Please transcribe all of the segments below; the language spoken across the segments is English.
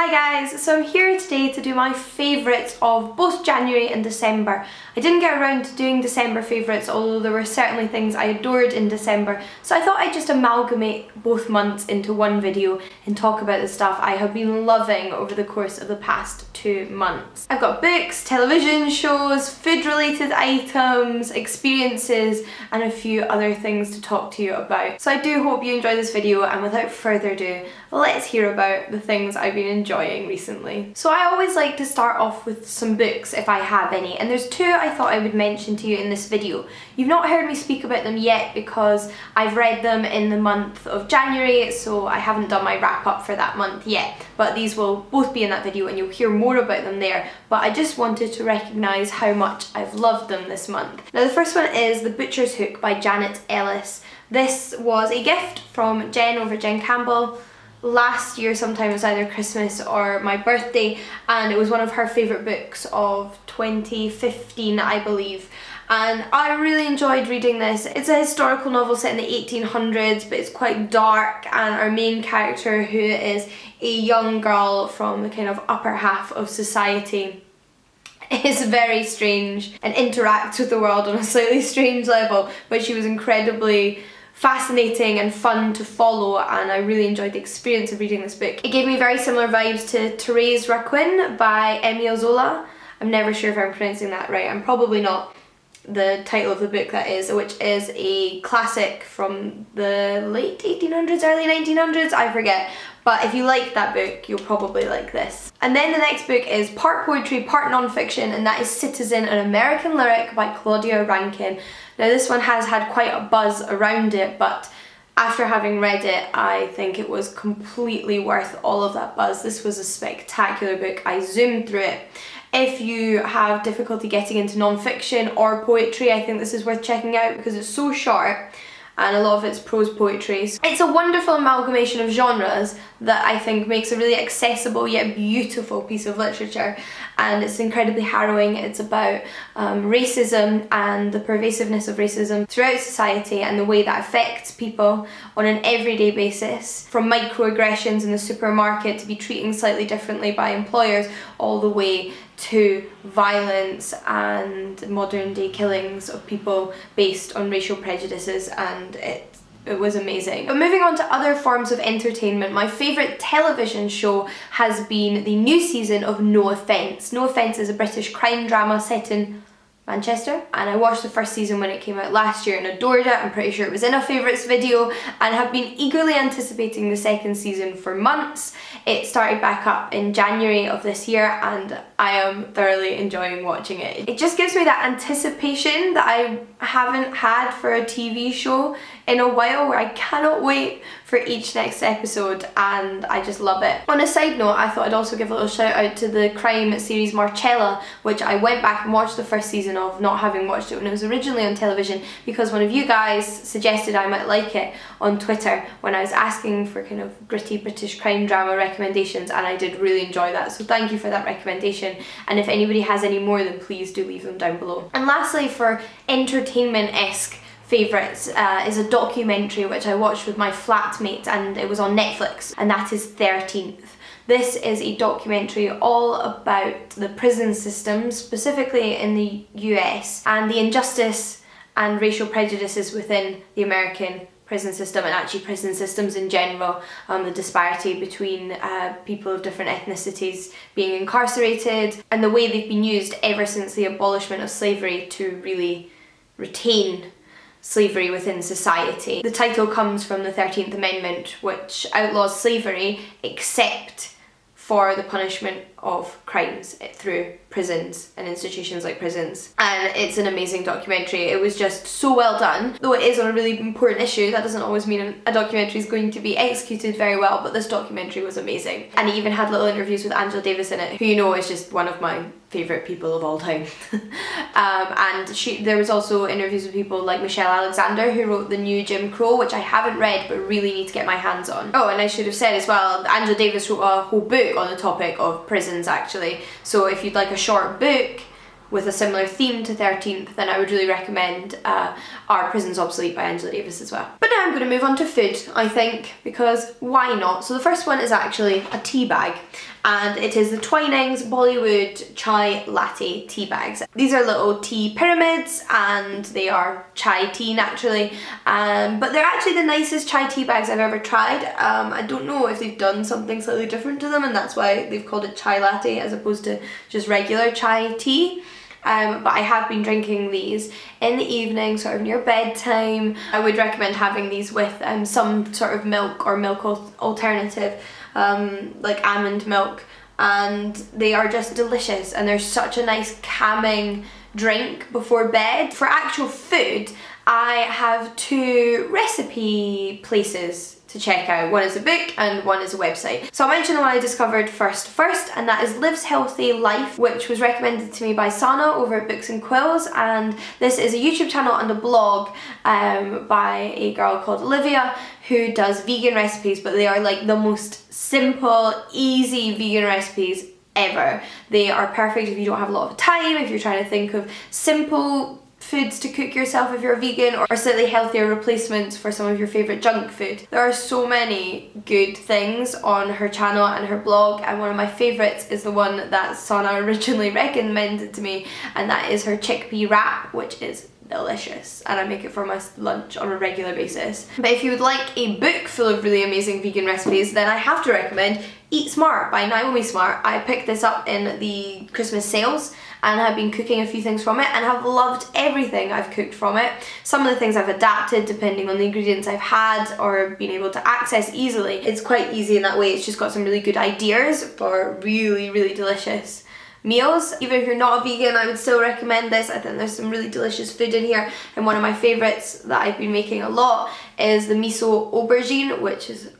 Hi guys, so I'm here today to do my favourites of both January and December. I didn't get around to doing December favourites, although there were certainly things I adored in December, so I thought I'd just amalgamate both months into one video and talk about the stuff I have been loving over the course of the past 2 months. I've got books, television shows, food related items, experiences and a few other things to talk to you about. So I do hope you enjoy this video, and without further ado, let's hear about the things I've been enjoying recently. So I always like to start off with some books if I have any, and there's 2 I thought I would mention to you in this video. You've not heard me speak about them yet because I've read them in the month of January, so I haven't done my wrap up for that month yet, but these will both be in that video and you'll hear more about them there. But I just wanted to recognise how much I've loved them this month. Now the first one is The Butcher's Hook by Janet Ellis. This was a gift from Jen over Jen Campbell last year sometime. It was either Christmas or my birthday, and it was one of her favourite books of 2015 I believe, and I really enjoyed reading this. It's a historical novel set in the 1800s, but it's quite dark, and our main character, who is a young girl from the kind of upper half of society, is very strange and interacts with the world on a slightly strange level, but she was incredibly fascinating and fun to follow, and I really enjoyed the experience of reading this book. It gave me very similar vibes to Thérèse Raquin by Émile Zola. I'm never sure if I'm pronouncing that right, I'm probably not. The title of the book, that is, which is a classic from the late 1800s, early 1900s, I forget. But if you like that book, you'll probably like this. And then the next book is part poetry, part non-fiction, and that is Citizen, an American Lyric by Claudia Rankine. Now this one has had quite a buzz around it, but after having read it, I think it was completely worth all of that buzz. This was a spectacular book. I zoomed through it. If you have difficulty getting into non-fiction or poetry, I think this is worth checking out because it's so short and a lot of it's prose poetry. It's a wonderful amalgamation of genres that I think makes a really accessible yet beautiful piece of literature, and it's incredibly harrowing. It's about racism and the pervasiveness of racism throughout society and the way that affects people on an everyday basis, from microaggressions in the supermarket to be treating slightly differently by employers, all the way to violence and modern day killings of people based on racial prejudices, and it was amazing. But moving on to other forms of entertainment, my favourite television show has been the new season of No Offence. No Offence is a British crime drama set in Manchester, and I watched the first season when it came out last year and adored it. I'm pretty sure it was in a favourites video, and have been eagerly anticipating the second season for months. It started back up in January of this year and I am thoroughly enjoying watching it. It just gives me that anticipation that I haven't had for a TV show in a while, where I cannot wait for each next episode, and I just love it. On a side note, I thought I'd also give a little shout out to the crime series Marcella, which I went back and watched the first season of, not having watched it when it was originally on television, because one of you guys suggested I might like it on Twitter when I was asking for kind of gritty British crime drama recommendations, and I did really enjoy that, so thank you for that recommendation, and if anybody has any more, then please do leave them down below. And lastly, for entertainment-esque favourites, is a documentary which I watched with my flatmate, and it was on Netflix, and that is 13th. This is a documentary all about the prison system, specifically in the US, and the injustice and racial prejudices within the American prison system, and actually prison systems in general, the disparity between people of different ethnicities being incarcerated, and the way they've been used ever since the abolishment of slavery to really retain slavery within society. The title comes from the 13th Amendment, which outlaws slavery except for the punishment of crimes through prisons and institutions like prisons. And it's an amazing documentary. It was just so well done. Though it is on a really important issue, that doesn't always mean a documentary is going to be executed very well, but this documentary was amazing. And it even had little interviews with Angela Davis in it, who you know is just one of my favourite people of all time. And there was also interviews with people like Marcella, who wrote The New Jim Crow, which I haven't read but really need to get my hands on. Oh, and I should have said as well, Angela Davis wrote a whole book on the topic of prisons actually, so if you'd like a short book with a similar theme to 13th, then I would really recommend Are Prisons Obsolete by Angela Davis as well. But now I'm going to move on to food, I think, because why not? So the first one is actually a tea bag, and it is the Twinnings Bollywood Chai Latte tea bags. These are little tea pyramids and they are chai tea naturally, but they're actually the nicest chai tea bags I've ever tried. I don't know if they've done something slightly different to them and that's why they've called it chai latte as opposed to just regular chai tea. But I have been drinking these in the evening, sort of near bedtime. I would recommend having these with some sort of milk or milk alternative, like almond milk, and they are just delicious and they're such a nice calming drink before bed. For actual food, I have 2 recipe places to check out. One is a book and one is a website. So I'll mention the one I discovered first, and that is Live's Healthy Life, which was recommended to me by Sana over at Books and Quills, and this is a YouTube channel and a blog by a girl called Olivia who does vegan recipes, but they are like the most simple, easy vegan recipes ever. They are perfect if you don't have a lot of time, if you're trying to think of simple foods to cook yourself if you're a vegan, or slightly healthier replacements for some of your favourite junk food. There are so many good things on her channel and her blog, and one of my favourites is the one that Sana originally recommended to me, and that is her chickpea wrap, which is delicious, and I make it for my lunch on a regular basis. But if you would like a book full of really amazing vegan recipes, then I have to recommend Eat Smart by Naomi Smart. I picked this up in the Christmas sales and have been cooking a few things from it and have loved everything I've cooked from it. Some of the things I've adapted depending on the ingredients I've had or been able to access easily. It's quite easy in that way. It's just got some really good ideas for really, really delicious meals. Even if you're not a vegan, I would still recommend this. I think there's some really delicious food in here, and one of my favourites that I've been making a lot is the miso aubergine, which is...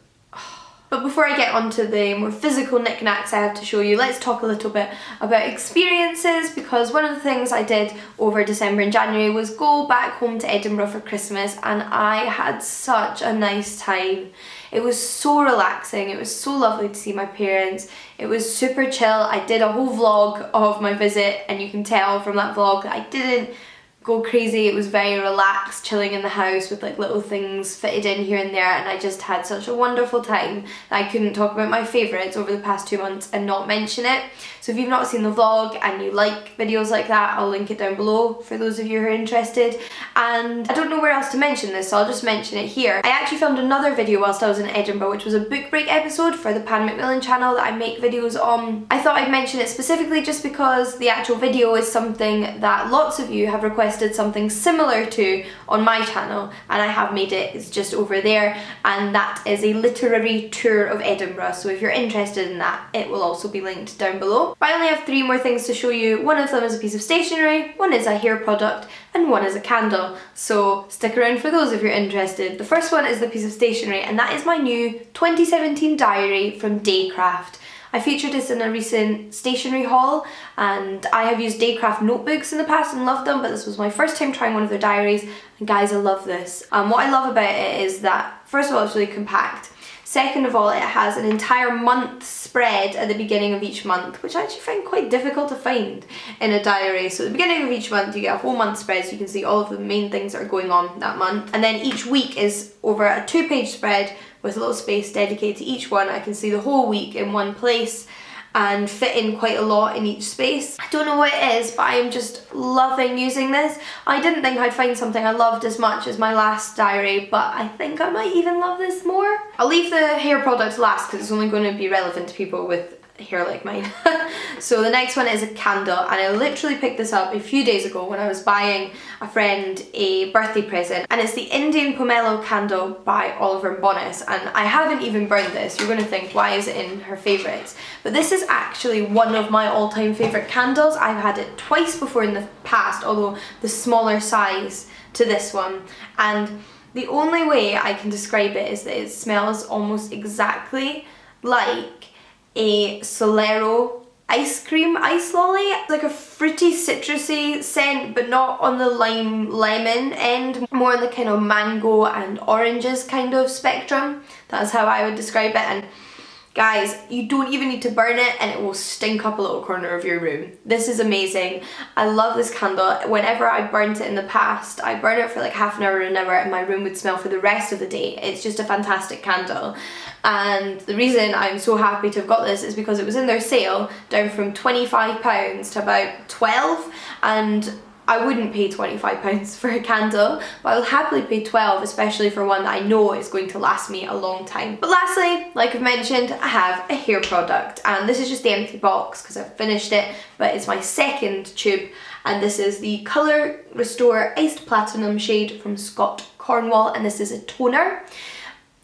But before I get onto the more physical knickknacks I have to show you, let's talk a little bit about experiences, because one of the things I did over December and January was go back home to Edinburgh for Christmas, and I had such a nice time. It was so relaxing, it was so lovely to see my parents, it was super chill. I did a whole vlog of my visit and you can tell from that vlog that I didn't go crazy. It was very relaxed, chilling in the house with like little things fitted in here and there, and I just had such a wonderful time that I couldn't talk about my favourites over the past 2 months and not mention it. So if you've not seen the vlog and you like videos like that, I'll link it down below for those of you who are interested. And I don't know where else to mention this, so I'll just mention it here. I actually filmed another video whilst I was in Edinburgh, which was a book break episode for the Pan Macmillan channel that I make videos on. I thought I'd mention it specifically just because the actual video is something that lots of you have requested something similar to on my channel, and I have made it. It's just over there, and that is a literary tour of Edinburgh, so if you're interested in that, it will also be linked down below. But I only have 3 more things to show you. One of them is a piece of stationery, one is a hair product, and one is a candle, so stick around for those if you're interested. The first one is the piece of stationery, and that is my new 2017 diary from Daycraft. I featured this in a recent stationery haul, and I have used Daycraft notebooks in the past and loved them, but this was my first time trying one of their diaries, and guys, I love this. What I love about it is that, first of all, it's really compact. Second of all, it has an entire month spread at the beginning of each month, which I actually find quite difficult to find in a diary. So at the beginning of each month, you get a whole month spread, so you can see all of the main things that are going on that month. And then each week is over a 2-page spread with a little space dedicated to each one. I can see the whole week in one place and fit in quite a lot in each space. I don't know what it is, but I am just loving using this. I didn't think I'd find something I loved as much as my last diary, but I think I might even love this more. I'll leave the hair product last because it's only going to be relevant to people with hair like mine. So the next one is a candle, and I literally picked this up a few days ago when I was buying a friend a birthday present, and it's the Indian Pomelo candle by Oliver & Bonas, and I haven't even burned this. You're going to think, why is it in her favourites? But this is actually one of my all-time favourite candles. I've had it twice before in the past, although the smaller size to this one, and the only way I can describe it is that it smells almost exactly like a Solero ice cream ice lolly. Like a fruity citrusy scent, but not on the lime lemon end, more on the kind of mango and oranges kind of spectrum. That's how I would describe it, and Guys, you don't even need to burn it and it will stink up a little corner of your room. This is amazing. I love this candle. Whenever I burnt it in the past, I burn it for like half an hour or an hour and my room would smell for the rest of the day. It's just a fantastic candle. And the reason I'm so happy to have got this is because it was in their sale, down from £25 to about 12, and I wouldn't pay £25 for a candle, but I'll happily pay 12, especially for one that I know is going to last me a long time. But lastly, like I've mentioned, I have a hair product, and this is just the empty box because I've finished it, but it's my second tube, and this is the Colour Restore Iced Platinum shade from Scott Cornwall, and this is a toner.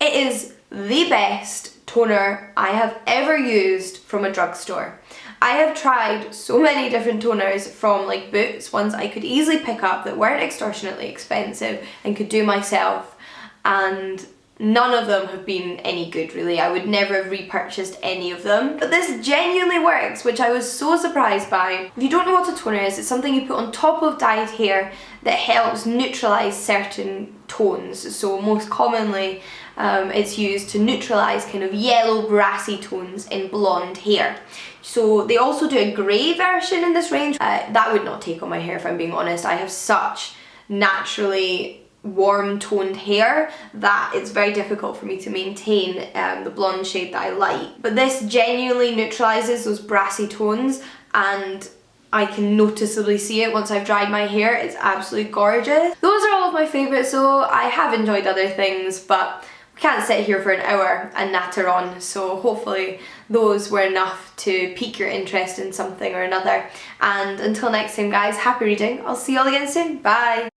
It is the best toner I have ever used from a drugstore. I have tried so many different toners from like Boots, ones I could easily pick up that weren't extortionately expensive and could do myself, and none of them have been any good really. I would never have repurchased any of them. But this genuinely works, which I was so surprised by. If you don't know what a toner is, it's something you put on top of dyed hair that helps neutralise certain tones. So most commonly it's used to neutralise kind of yellow brassy tones in blonde hair. So they also do a grey version in this range. That would not take on my hair if I'm being honest. I have such naturally warm toned hair that it's very difficult for me to maintain the blonde shade that I like. But this genuinely neutralises those brassy tones, and I can noticeably see it once I've dried my hair. It's absolutely gorgeous. Those are all of my favourites though. I have enjoyed other things, but we can't sit here for an hour and natter on, so hopefully those were enough to pique your interest in something or another. And until next time guys, happy reading. I'll see you all again soon. Bye!